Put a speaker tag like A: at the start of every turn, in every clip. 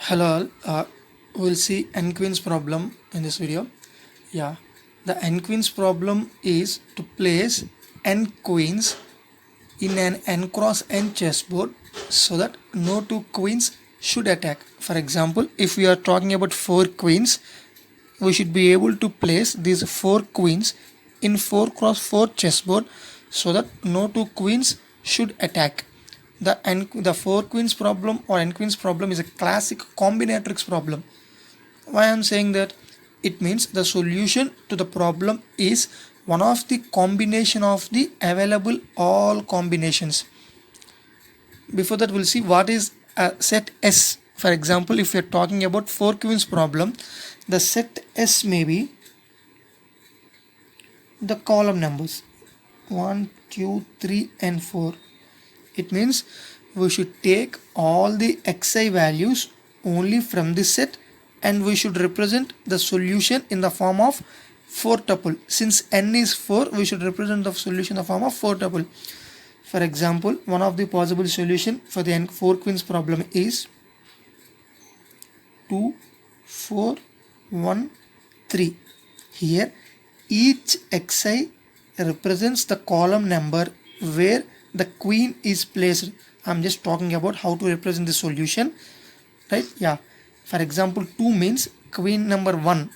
A: Hello, all. We'll see N-queens problem in this video. Yeah, the N-queens problem is to place N queens in an N cross N chessboard so that no two queens should attack. For example, if we are talking about 4 queens, we should be able to place these 4 queens in 4 cross 4 chessboard so that no two queens should attack. The 4 queens problem or N queens problem is a classic combinatorics problem. Why I am saying that? It means the solution to the problem is one of the combination of the available all combinations. Before that, we'll see what is a set S. For example, if we are talking about 4 queens problem, the set S may be the column numbers 1, 2, 3 and 4. It means we should take all the xi values only from this set and we should represent the solution in the form of 4 tuple. Since n is 4, we should represent the solution in the form of 4 tuple. For example, one of the possible solution for the 4 queens problem is 2, 4, 1, 3. Here each xi represents the column number where the queen is placed. I'm just talking about how to represent the solution, right? Yeah, for example, 2 means queen number 1.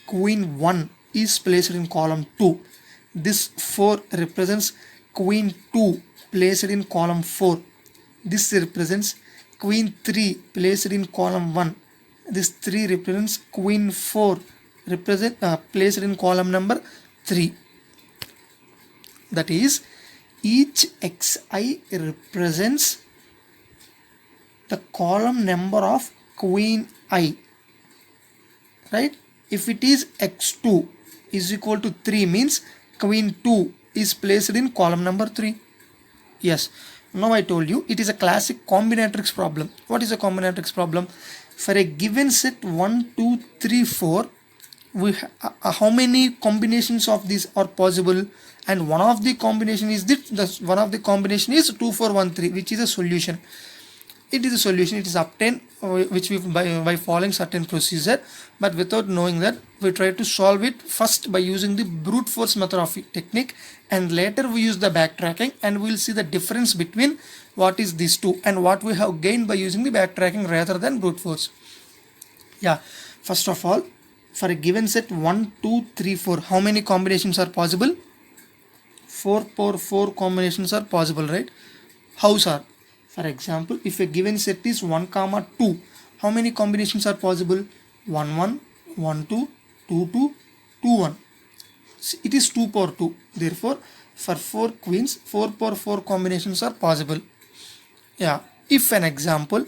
A: Queen 1 is placed in column 2. This 4 represents queen 2 placed in column 4. This represents queen 3 placed in column 1. This 3 represents queen 4 placed in column number 3. That is, each xi represents the column number of queen I, right? If it is x2 is equal to 3 means queen 2 is placed in column number 3. Yes, now I told you it is a classic combinatorics problem. What is a combinatorics problem? For a given set 1, 2, 3, 4, we how many combinations of these are possible, and one of the combination is one of the combination is 2, 4, 1, 3, which is a solution. It is a solution. It is obtained which we by following certain procedure, but without knowing that, we try to solve it first by using the brute force method of technique, and later we use the backtracking, and we will see the difference between what is these two and what we have gained by using the backtracking rather than brute force. Yeah, first of all, for a given set 1, 2, 3, 4, how many combinations are possible? 4 combinations are possible, right? How are? For example, if a given set is 1, 2, how many combinations are possible? 1, 1, 1, 2, 2, 2, 2, 1. It is 2 power 2. Therefore, for 4 queens, 4 power 4 combinations are possible. Yeah, if an example,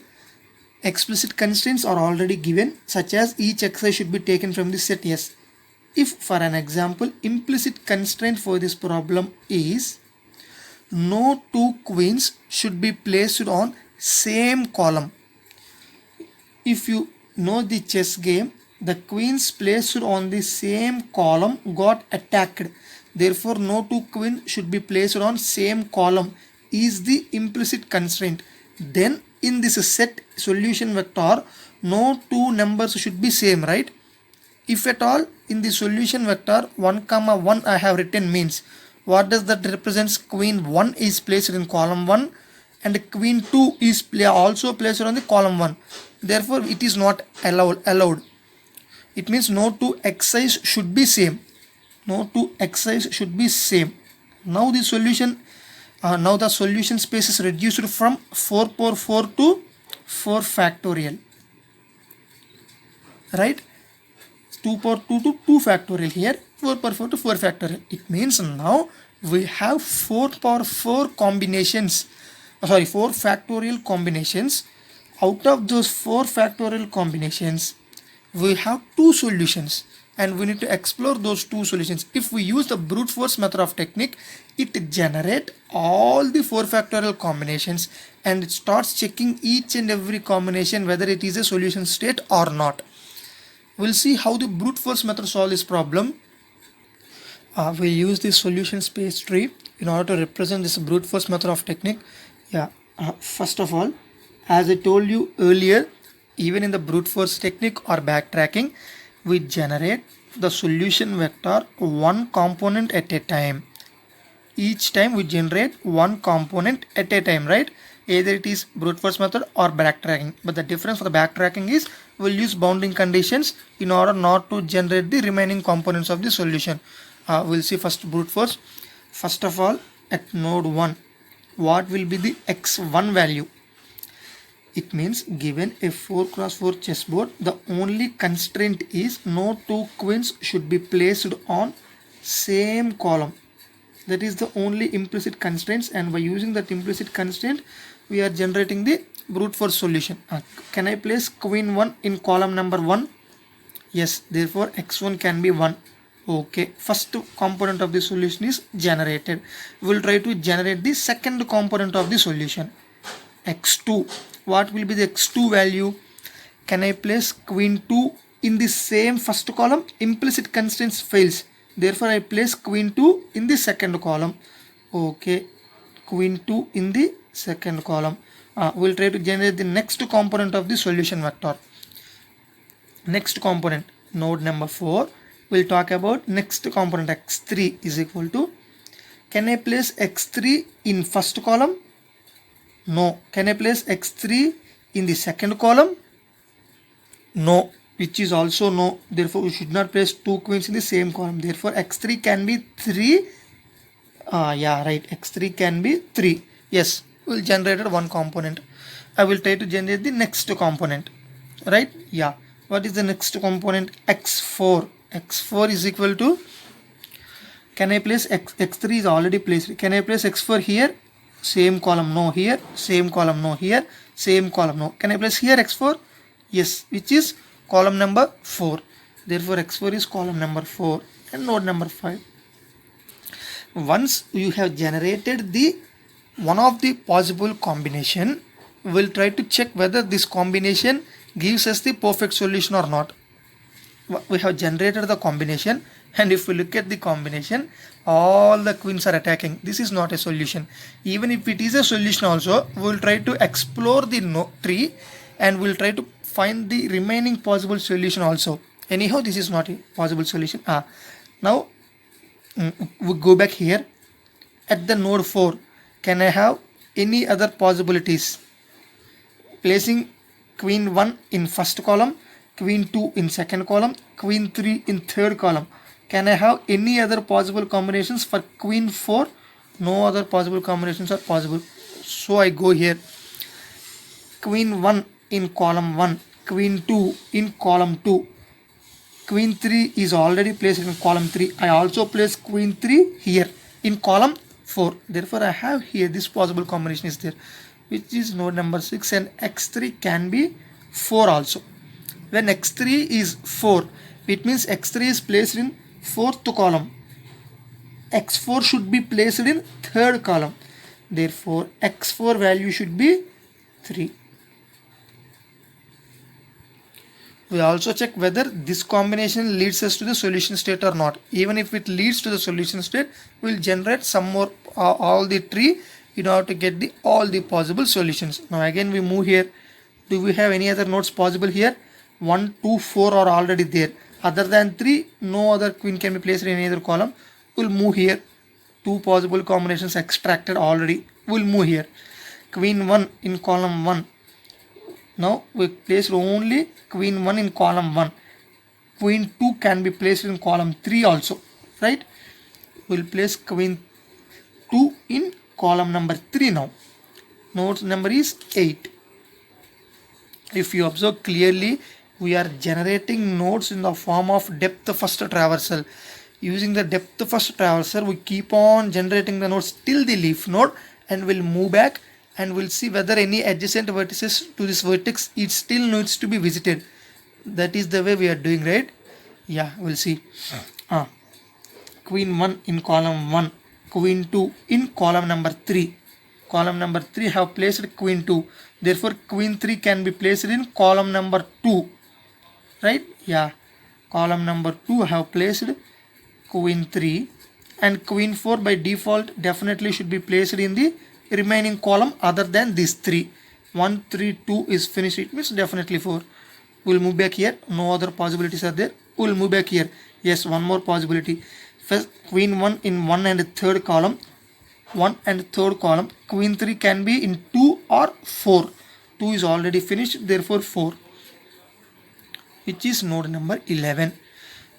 A: explicit constraints are already given, such as each xi should be taken from the set S. If, for an example, implicit constraint for this problem is no two queens should be placed on same column. If you know the chess game, the queens placed on the same column got attacked. Therefore, no two queens should be placed on same column is the implicit constraint. Then in this set solution vector, no two numbers should be same, right? If at all in the solution vector 1, 1 I have written means, what does that represents? Queen 1 is placed in column 1 and queen 2 is also placed on the column 1. Therefore, it is not allowed. It means no two xi's should be same. No two xi's should be same. Now the solution space is reduced from 4 power 4 to 4 factorial, right? 2 power 2 to 2 factorial. Here 4 power 4 to 4 factorial. It means now we have 4 power 4 combinations, 4 factorial combinations. Out of those 4 factorial combinations, we have 2 solutions, and we need to explore those 2 solutions. If we use the brute force method of technique, it generates all the 4 factorial combinations and it starts checking each and every combination whether it is a solution state or not. We'll see how the brute force method solve this problem. We use the solution space tree in order to represent this brute force method of technique. Yeah, first of all, As I told you earlier, even in the brute force technique or backtracking, we generate the solution vector one component at a time. Each time we generate one component at a time, right? Either it is brute force method or backtracking. But the difference for the backtracking is we'll use bounding conditions in order not to generate the remaining components of the solution. We'll see first brute force. First of all, at node 1, what will be the x1 value? It means given a 4x4 chessboard, the only constraint is no two queens should be placed on same column. That is the only implicit constraints, and by using that implicit constraint we are generating the brute force solution. Can I place queen 1 in column number 1? Yes, therefore x1 can be 1. Okay, first component of the solution is generated. We will try to generate the second component of the solution, x2. What will be the x2 value? Can I place queen 2 in the same first column? Implicit constraints fails. Therefore, I place queen 2 in the second column. Okay, queen 2 in the second column. We'll try to generate the next component of the solution vector. Next component, node number 4. We'll talk about next component, x3 is equal to, can I place x3 in first column? No. Can I place x3 in the second column? No, which is also no. Therefore, we should not place two queens in the same column. Therefore, x3 can be 3. Yeah, right. x3 can be 3. Yes, we'll generate one component. I will try to generate the next component. Right? Yeah. What is the next component? x4. x4 is equal to, can I place x3 is already placed. Can I place x4 here? Same column, no. Here, same column, no. Here, same column, no. Can I place here x4? Yes, which is column number 4. Therefore, x4 is column number 4 and node number 5. Once you have generated the one of the possible combination, we'll try to check whether this combination gives us the perfect solution or not. We have generated the combination, and if we look at the combination, all the queens are attacking. This is not a solution. Even if it is a solution also, we will try to explore the tree and we'll try to find the remaining possible solution also. Anyhow, this is not a possible solution. Now we go back here. At the node 4, can I have any other possibilities? Placing queen 1 in first column, queen 2 in second column, queen 3 in third column. Can I have any other possible combinations for queen 4? No other possible combinations are possible. So I go here. Queen 1 in column 1, queen 2 in column 2. Queen 3 is already placed in column 3. I also place queen 3 here in column 4. Therefore, I have here this possible combination is there, which is node number 6, and x3 can be 4 also. When x3 is 4, it means x3 is placed in fourth column. x4 should be placed in third column. Therefore, x4 value should be 3. We also check whether this combination leads us to the solution state or not. Even if it leads to the solution state, we will generate some more all the tree in order to get all the possible solutions. Now again we move here. Do we have any other nodes possible here? 1, 2, 4 are already there. Other than 3, no other queen can be placed in any other column. We'll move here. 2 possible combinations extracted already. We'll move here. Queen 1 in column 1. Now we placed only queen 1 in column 1. Queen 2 can be placed in column 3 also. Right? We'll place queen 2 in column number 3 now. Node number is 8. If you observe clearly, we are generating nodes in the form of depth first traversal. Using the depth first traversal, we keep on generating the nodes till the leaf node, and we'll move back and we'll see whether any adjacent vertices to this vertex it still needs to be visited. That is the way we are doing, right? Yeah, we'll see. Queen 1 in column 1, queen 2 in column number 3. Column number 3 have placed queen 2. Therefore, queen 3 can be placed in column number 2. Right? Yeah. Column number 2 have placed queen 3, and queen 4 by default definitely should be placed in the remaining column other than these 3. 1, 3, 2 is finished. It means definitely 4. We'll move back here. No other possibilities are there. We'll move back here. Yes, one more possibility. First, queen 1 in 1 and 3rd column. 1 and 3rd column. Queen 3 can be in 2 or 4. 2 is already finished, therefore 4. Which is node number 11.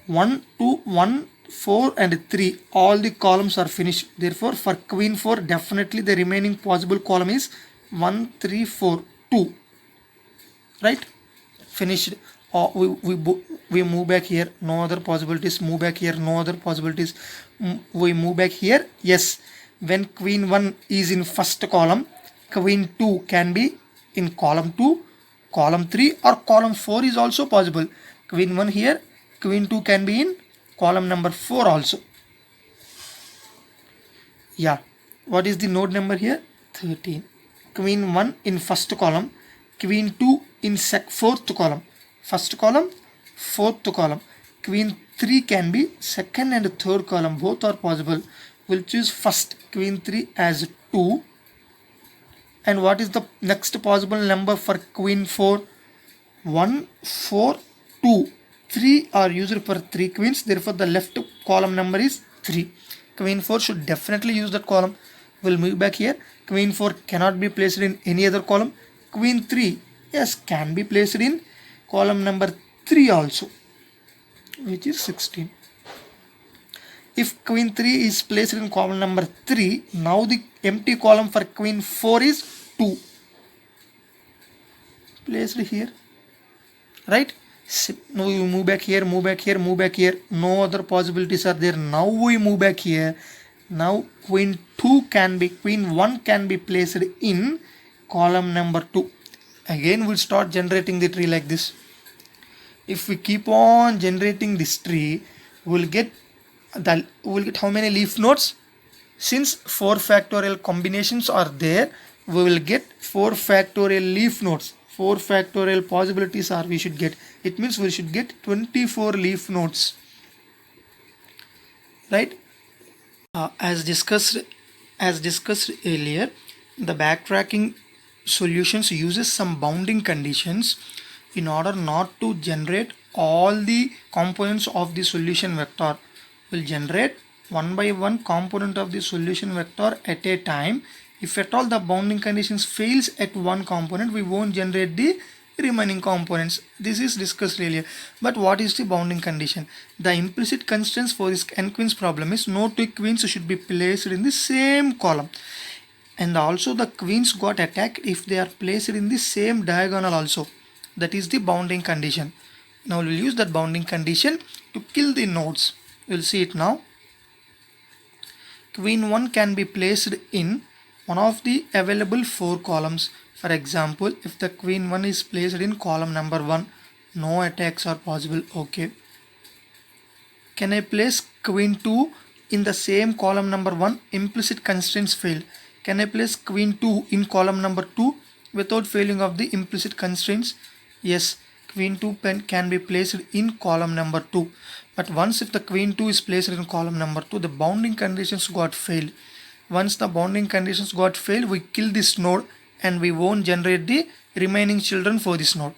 A: 1, 2, 1, 4 and 3. All the columns are finished. Therefore, for queen 4, definitely the remaining possible column is 1, 3, 4, 2. Right? Finished. We move back here. No other possibilities. Move back here. No other possibilities. We move back here. Yes. When queen 1 is in first column, queen 2 can be in column 2, column 3 or column 4 is also possible. Queen 1 here, queen 2 can be in column number 4 also. Yeah. What is the node number here? 13. Queen 1 in first column, queen 2 in fourth column. First column, fourth column. Queen 3 can be second and third column. Both are possible. We'll choose first queen 3 as 2. And what is the next possible number for queen 4? 1, 4, 2. 3 are used for 3 queens. Therefore, the left column number is 3. Queen 4 should definitely use that column. We'll move back here. Queen 4 cannot be placed in any other column. Queen 3, yes, can be placed in column number 3 also, which is 16. If queen 3 is placed in column number 3, now the empty column for queen 4 is 2. Placed here. Right? Now we move back here, move back here, move back here. No other possibilities are there. Now we move back here. Now queen 1 can be placed in column number 2. Again we'll start generating the tree like this. If we keep on generating this tree, we'll get how many leaf nodes? Since 4 factorial combinations are there, we will get 4 factorial leaf nodes. 4 factorial possibilities are we should get. It means we should get 24 leaf nodes. Right? As discussed earlier, the backtracking solutions uses some bounding conditions in order not to generate all the components of the solution vector. We'll generate one by one component of the solution vector at a time. If at all the bounding conditions fails at one component, we won't generate the remaining components. This is discussed earlier. But what is the bounding condition? The implicit constraints for this n-queens problem is no 2 queens should be placed in the same column. And also the queens got attacked if they are placed in the same diagonal also. That is the bounding condition. Now we'll use that bounding condition to kill the nodes. We'll see it now. Queen 1 can be placed in one of the available 4 columns. For example, if the queen 1 is placed in column number 1, no attacks are possible. Okay. Can I place queen 2 in the same column number 1? Implicit constraints failed. Can I place queen 2 in column number 2 without failing of the implicit constraints? Yes, queen 2 can be placed in column number 2. But once if the queen 2 is placed in column number 2, the bounding conditions got failed. Once the bounding conditions got failed, we kill this node and we won't generate the remaining children for this node.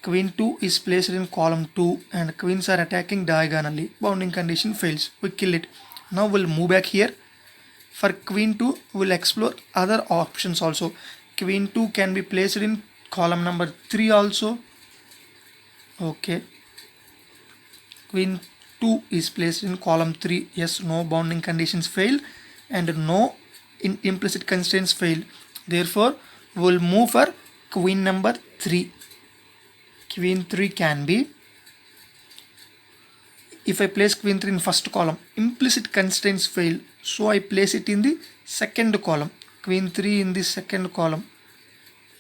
A: Queen 2 is placed in column 2 and queens are attacking diagonally. Bounding condition fails. We kill it. Now we'll move back here. For queen 2, we'll explore other options also. Queen 2 can be placed in column number 3 also. Okay. Queen 2 is placed in column 3. Yes, no bounding conditions failed and no implicit constraints failed. Therefore, we'll move for queen number 3. Queen 3 can be, if I place queen 3 in first column, implicit constraints fail, so I place it in the second column. Queen 3 in the second column.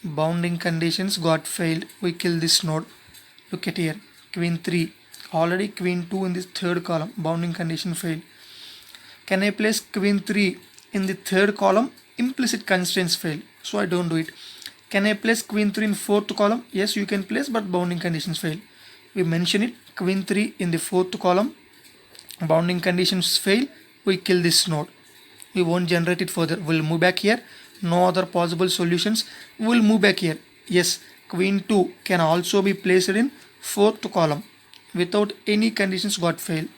A: Bounding conditions got failed. We kill this node. Look at here. Queen 3. Already queen 2 in this third column. Bounding condition failed. Can I place queen 3 in the third column? Implicit constraints fail, so I don't do it. Can I place queen 3 in fourth column? Yes, you can place, but bounding conditions fail. We mention it. Queen 3 in the fourth column. Bounding conditions fail. We kill this node. We won't generate it further. We'll move back here. no other possible solutions. We'll move back here. Yes, queen 2 can also be placed in fourth column without any conditions got failed.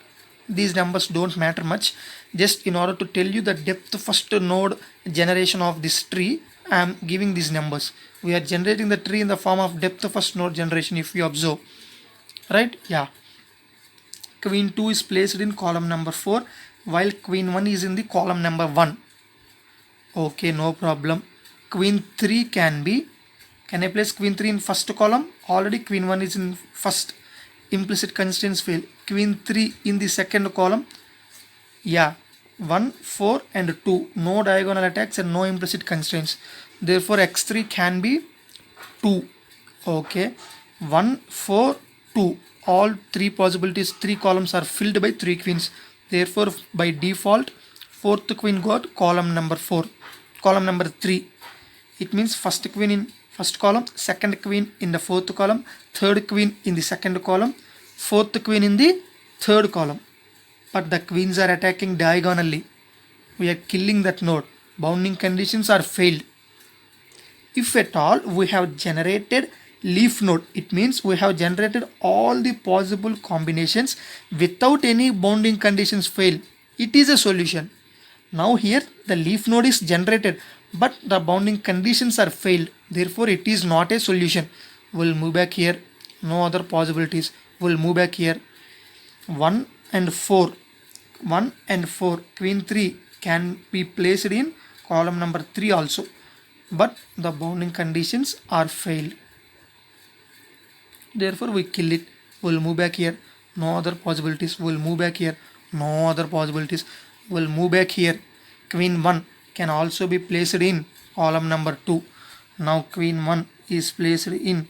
A: These numbers don't matter much. Just in order to tell you the depth first node generation of this tree, I am giving these numbers. We are generating the tree in the form of depth first node generation, if you observe. Right? Yeah. Queen 2 is placed in column number 4 while queen 1 is in the column number 1. Okay, no problem. Queen 3 can I place queen 3 in first column? Already queen 1 is in first. Implicit constraints fail. Queen 3 in the second column. Yeah, 1, 4 and 2. No diagonal attacks and no implicit constraints. Therefore, x3 can be 2. Okay, 1, 4, 2. All three possibilities, three columns are filled by 3 queens. Therefore, by default, fourth queen got column number 3. It means first queen in first column, second queen in the fourth column, third queen in the second column, fourth queen in the third column. But the queens are attacking diagonally. We are killing that node. Bounding conditions are failed. If at all we have generated leaf node, it means we have generated all the possible combinations without any bounding conditions fail. It is a solution. Now here the leaf node is generated, but the bounding conditions are failed. Therefore it is not a solution. We'll move back here. No other possibilities. We'll move back here. 1 and 4. 1 and 4. Queen 3 can be placed in column number 3 also. But the bounding conditions are failed. Therefore we kill it. We'll move back here. No other possibilities. We'll move back here. No other possibilities. We'll move back here. Queen 1 can also be placed in column number 2. Now queen 1 is placed in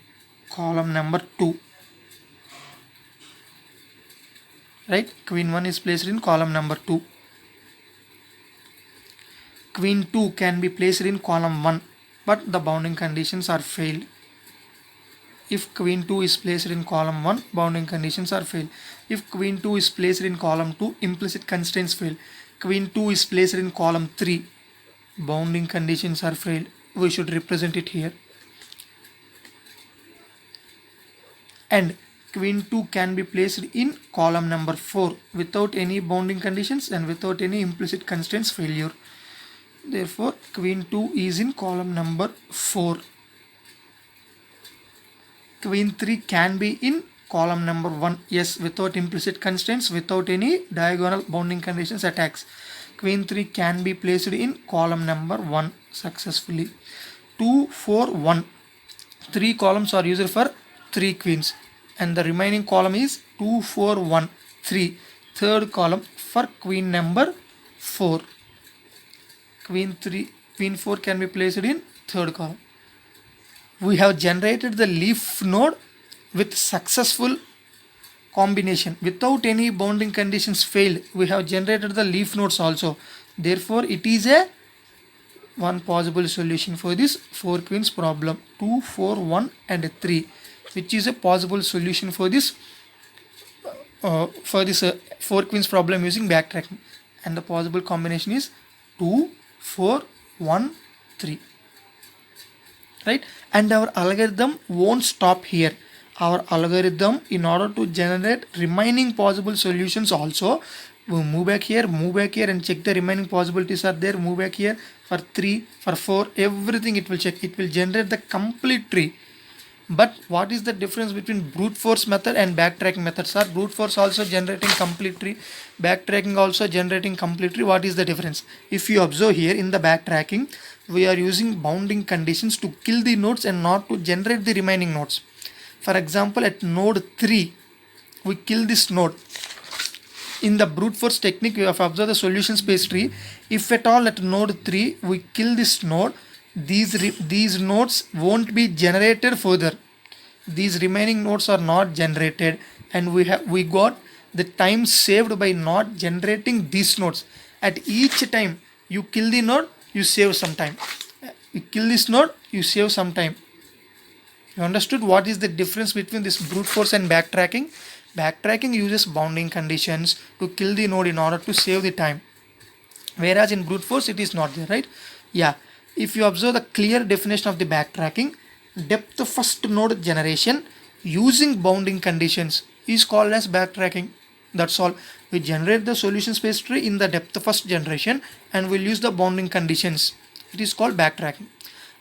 A: column number 2. Right? Queen 1 is placed in column number 2. Queen 2 can be placed in column 1, but the bounding conditions are failed. If queen 2 is placed in column 1, bounding conditions are failed. If queen 2 is placed in column 2, implicit constraints fail. Queen 2 is placed in column 3, bounding conditions are failed. We should represent it here. And queen 2 can be placed in column number 4 without any bounding conditions and without any implicit constraints failure. Therefore, queen 2 is in column number 4. Queen 3 can be in column number 1. Yes, without implicit constraints, without any diagonal bounding conditions attacks. Queen 3 can be placed in column number 1 successfully. 2, 4, 1. 3 columns are used for 3 queens. And the remaining column is 2, 4, 1, 3. Third column for queen number 4. Queen 4 can be placed in third column. We have generated the leaf node with successful combination without any bounding conditions failed. We have generated the leaf nodes also. Therefore, it is a one possible solution for this 4 queens problem. 2, 4, 1 and 3, which is a possible solution for this 4 queens problem using backtracking. And the possible combination is 2, 4, 1, 3. Right? And our algorithm won't stop here. Our algorithm, in order to generate remaining possible solutions also, we'll move back here and check the remaining possibilities are there. Move back here for 3, for 4, everything it will check. It will generate the complete tree. But what is the difference between brute force method and backtracking method? Sir, brute force also generating complete tree, backtracking also generating complete tree. What is the difference? If you observe here in the backtracking, we are using bounding conditions to kill the nodes and not to generate the remaining nodes. For example, at node 3, we kill this node. In the brute force technique, we have observed the solution space tree. If at all at node 3, we kill this node, these nodes won't be generated further. These remaining nodes are not generated, and we got the time saved by not generating these nodes. At each time you kill the node, you save some time. You kill this node, you save some time. You understood what is the difference between this brute force and backtracking? Backtracking uses bounding conditions to kill the node in order to save the time. Whereas in brute force, it is not there, right? Yeah. if you observe the clear definition of the backtracking, depth first node generation using bounding conditions is called as backtracking. That's all. We generate the solution space tree in the depth first generation and we'll use the bounding conditions. It is called backtracking.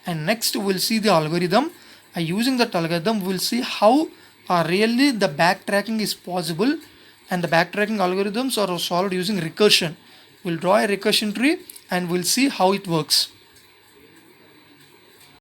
A: And next we'll see the algorithm. Using that algorithm we'll see how really the backtracking is possible, and the backtracking algorithms are solved using recursion. We'll draw a recursion tree and we'll see how it works.